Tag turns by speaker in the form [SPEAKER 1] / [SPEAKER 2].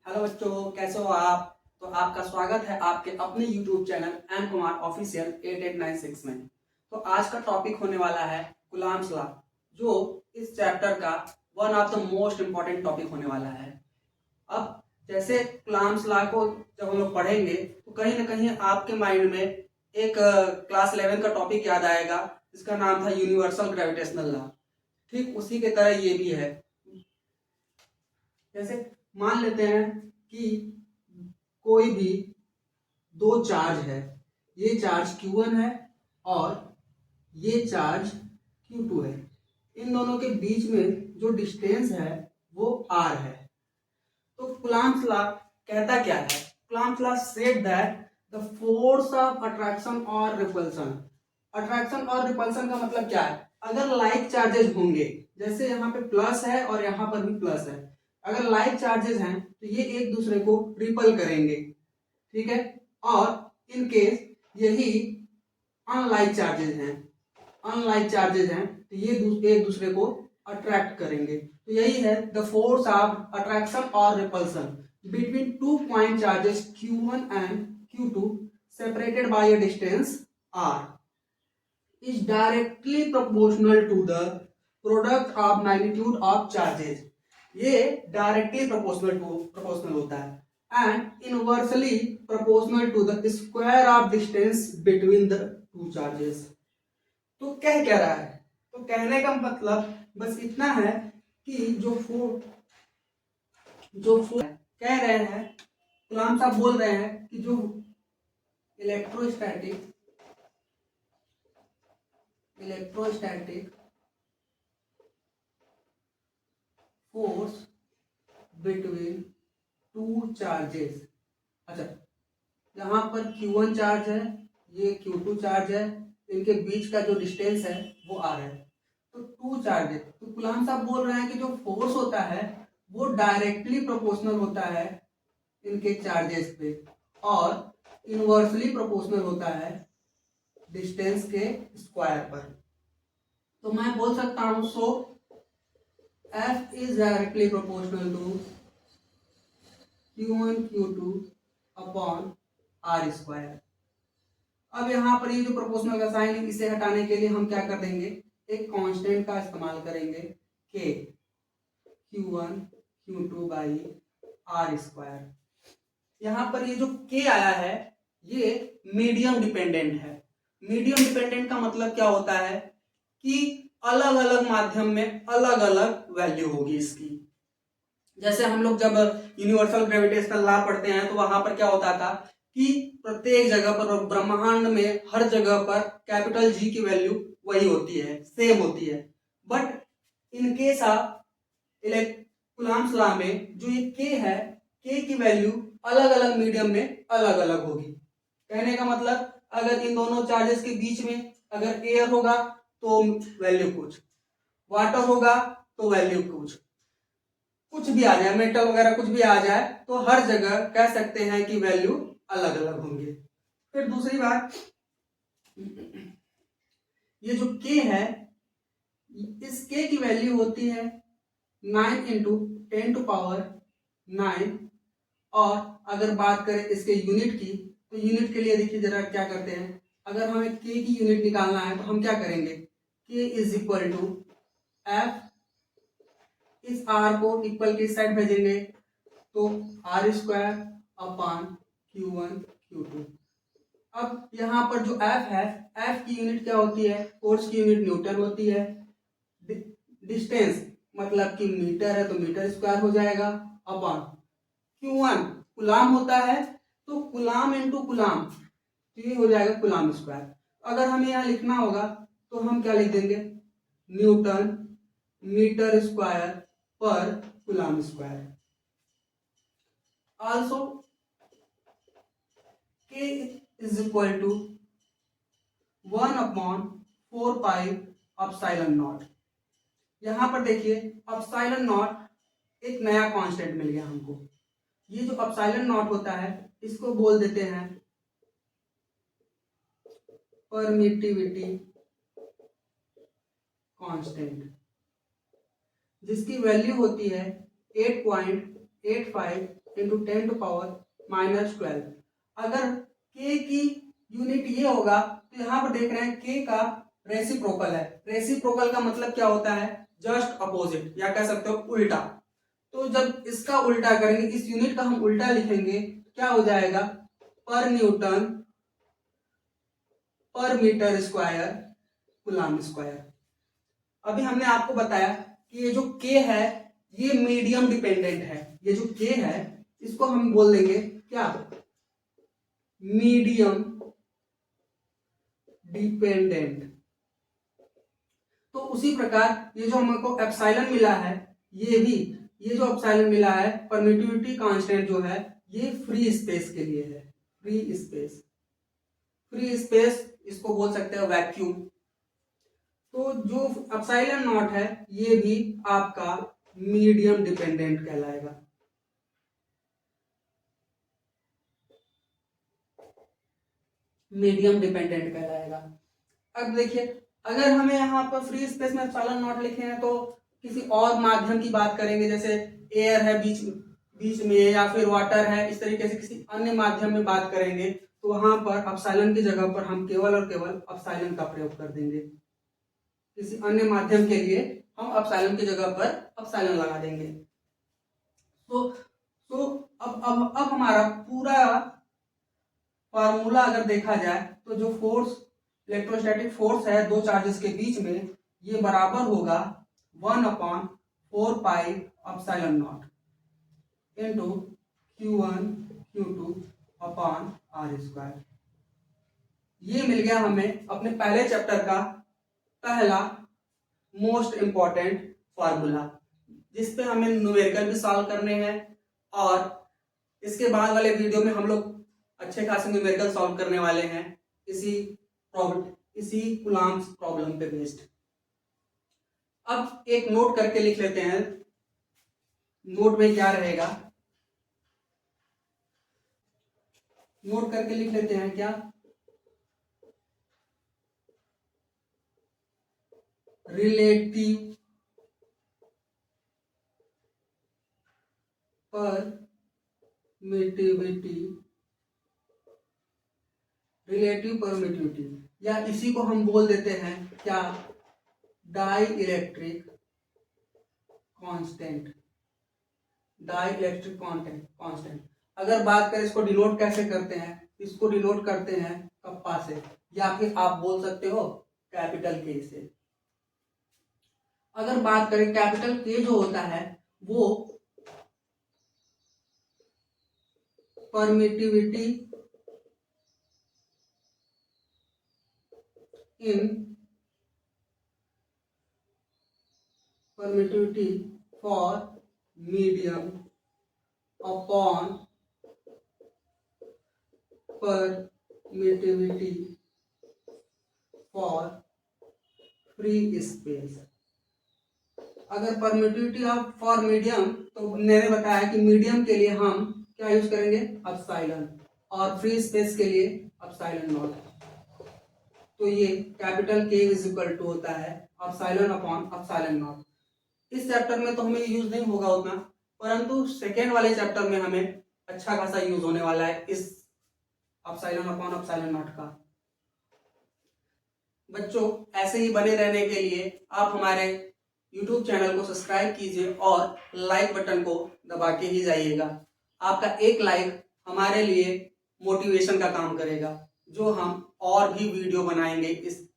[SPEAKER 1] Hello बच्चों, कैसे हो आप। तो आपका स्वागत है आपके अपने YouTube channel M Kumar official 8896 में। तो आज का टॉपिक होने वाला है कुलाम्स लॉ, जो इस चैप्टर का one of the most important topic होने वाला है। अब जैसे कुलाम्स लॉ को जब हम लोग पढ़ेंगे तो कहीं ना कहीं आपके माइंड में एक क्लास 11 का टॉपिक याद आएगा जिसका नाम था यूनिवर्सल ग्रेविटेशनल लॉ। ठीक उसी के तरह ये भी है। जैसे मान लेते हैं कि कोई भी दो चार्ज है, ये चार्ज Q1 है और ये चार्ज Q2 है। इन दोनों के बीच में जो डिस्टेंस है वो R है। तो कुलाम्स लॉ कहता क्या है? Coulomb's law said that the force of attraction और रिपल्सन। अट्रैक्शन और रिपल्सन का मतलब क्या है? अगर लाइक चार्जेस होंगे, जैसे यहाँ पे प्लस है और यहाँ पर भी प्लस है, अगर लाइक चार्जेस हैं तो ये एक दूसरे को रिपल करेंगे, ठीक है। और इन केस यही अनलाइक चार्जेस हैं, तो ये एक दूसरे को अट्रैक्ट करेंगे। तो यही है द फोर्स ऑफ अट्रैक्शन और repulsion between two point charges Q1 and Q2 separated by a distance R is directly proportional to the product of magnitude of charges। ये डायरेक्टली प्रोपोर्शनल होता है and inversely proportional to the square of distance between the two charges. तो क्या रहा है? तो कहने का मतलब बस इतना है कि जो कह रहे हैं, कलाम साहब बोल रहे हैं कि जो electrostatic force between two charges, अच्छा यहाँ पर Q1 चार्ज है, ये Q2 चार्ज है, इनके बीच का जो डिस्टेंस है वो R है। तो टू चार्जेस, तो कलाम साहब बोल रहे हैं कि जो फोर्स होता है वो डायरेक्टली प्रोपोर्शनल होता है इनके चार्जेस पे और इनवर्सली प्रोपोर्शनल होता है डिस्टेंस के स्क्वायर पर। तो मैं बोल सकता हूं सो F is directly proportional to Q1 Q2 upon R square. अब यहाँ पर ये जो प्रोपोर्शनल का साइन है, इसे हटाने के लिए हम क्या कर देंगे, एक कांस्टेंट का इस्तेमाल करेंगे K, Q1 Q2 by R square. यहाँ पर ये जो K आया है ये मीडियम डिपेंडेंट है। मीडियम डिपेंडेंट का मतलब क्या होता है कि अलग अलग माध्यम में अलग अलग वैल्यू होगी इसकी। जैसे हम लोग जब यूनिवर्सल ग्रेविटेशनल लॉ पढ़ते हैं तो वहां पर क्या होता था कि प्रत्येक जगह पर ब्रह्मांड में हर जगह पर कैपिटल G की वैल्यू वही होती है, सेम होती है। But in case of Coulomb's law में जो ये K है, K की वैल्यू अलग अलग मीडियम में अलग अलग होगी। कहने का मतलब अगर इन दोनों चार्जेस के बीच में अगर एयर होगा तो वैल्यू कुछ, वाटर होगा तो वैल्यू कुछ भी आ जाए, मेटल वगैरह कुछ भी आ जाए, तो हर जगह कह सकते हैं कि वैल्यू अलग अलग होंगे। फिर दूसरी बात, ये जो K है, इस K की वैल्यू होती है 9 इंटू 10⁹ और अगर बात करें इसके यूनिट की तो यूनिट के लिए देखिए जरा क्या करते हैं, अगर हमें K की यूनिट निकालना है तो हम क्या करेंगे, K is equal to F, इस R को इक्वल के साइड भेजेंगे तो R square upon Q1 Q2। अब यहाँ पर जो F है, F की यूनिट क्या होती है, फोर्स की यूनिट न्यूटन होती है। डिस्टेंस मतलब कि मीटर है तो मीटर स्क्वायर हो जाएगा अपॉन Q1 कुलाम होता है तो कुलाम इंटू कुलाम, तो ये हो जाएगा कुलाम स्क्वायर। अगर हमें यहाँ लिखना होगा तो हम क्या लिख देंगे, न्यूटन मीटर स्क्वायर पर कुलाम square. Also K is equal to 1/4 pi epsilon not. यहां पर देखिए एप्सिलॉन नॉट एक नया कांस्टेंट मिल गया हमको। ये जो एप्सिलॉन नॉट होता है इसको बोल देते हैं परमिटिविटी कांस्टेंट, जिसकी वैल्यू होती है 8.85 इंटू 10⁻⁻12। अगर k की यूनिट ये होगा तो यहाँ पर देख रहे हैं k का रेसिप्रोकल है। रेसिप्रोकल का मतलब क्या होता है? जस्ट अपोजिट, या कह सकते हो उल्टा। तो जब इसका उल्टा करेंगे, इस यूनिट का हम उल्टा लिखेंगे, क्या हो जाएगा? पर न्यूटन पर मीटर स्क्वायर कूलम्ब स्क्वायर। अभी हमने आपको बताया कि ये जो k है ये मीडियम डिपेंडेंट है। ये जो k है इसको हम बोल देंगे क्या? Medium dependent. तो उसी प्रकार ये जो हमको एप्सिलॉन मिला है, ये जो एप्सिलॉन मिला है, परमिटिविटी कांस्टेंट जो है, ये फ्री स्पेस के लिए है। फ्री स्पेस इसको बोल सकते हैं वैक्यूम। तो जो एप्सिलॉन नॉट है ये भी आपका मीडियम डिपेंडेंट कहलाएगा। मीडियम डिपेंडेंट कहलाएगा। अब देखिए, अगर हमें यहाँ पर फ्री स्पेस में एप्सिलॉन नॉट लिखे हैं तो किसी और माध्यम की बात करेंगे, जैसे एयर है बीच में, या फिर वाटर है, इस तरीके से किसी अन्य माध्यम में बात करेंगे तो वहां पर एप्सिलॉन की जगह पर हम केवल और केवल एप्सिलॉन का प्रयोग कर देंगे। किसी अन्य माध्यम के लिए हम एप्सिलॉन की जगह पर एप्सिलॉन लगा देंगे। तो अब हमारा पूरा फार्मूला अगर देखा जाए तो जो फोर्स, इलेक्ट्रोस्टैटिक फोर्स है दो चार्जेस के बीच में, ये बराबर होगा 1/4 pi epsilon not into Q1 Q2 upon r²। ये मिल गया हमें अपने पहले चैप्टर का पहला मोस्ट इंपॉर्टेंट फार्मूला, जिसपे हमें न्यूमेरिकल भी सॉल्व करने हैं, और इसके बाद वाले वीडियो में हम लोग अच्छे खासे न्यूमेरिकल सॉल्व करने वाले हैं इसी कूलम्ब प्रॉब्लम पे बेस्ड। अब एक नोट करके लिख लेते हैं। नोट में क्या रहेगा? नोट करके लिख लेते हैं क्या? रिलेटिव परमिटिविटी, या इसी को हम बोल देते हैं क्या? Dielectric constant. अगर बात करें इसको डिनोट कैसे करते हैं, इसको डिनोट करते हैं कप्पा से, या फिर आप बोल सकते हो कैपिटल के से। अगर बात करें कैपिटल के जो होता है वो permittivity for medium upon permittivity for free space. अगर परमिटिविटी फॉर मीडियम, तो मैंने बताया कि मीडियम के लिए हम क्या यूज करेंगे? एप्सिलॉन, और फ्री स्पेस के लिए एप्सिलॉन नॉट। तो ये capital K is equal to होता है एप्सिलॉन अपॉन एप्सिलॉन नॉट। इस चैप्टर में तो हमें यूज नहीं होगा उतना, परंतु सेकेंड वाले चैप्टर में हमें अच्छा खासा यूज होने वाला है इस एप्सिलॉन अपॉन एप्सिलॉन नॉट का। बच्चों, ऐसे ही बने रहने के लिए आप हमारे YouTube चैनल को सब्सक्राइब कीजिए और लाइक बटन को दबा के ही जाइएगा। आपका एक लाइक हमारे लिए मोटिवेशन का काम करेगा, जो हम और भी वीडियो बनाएंगे इस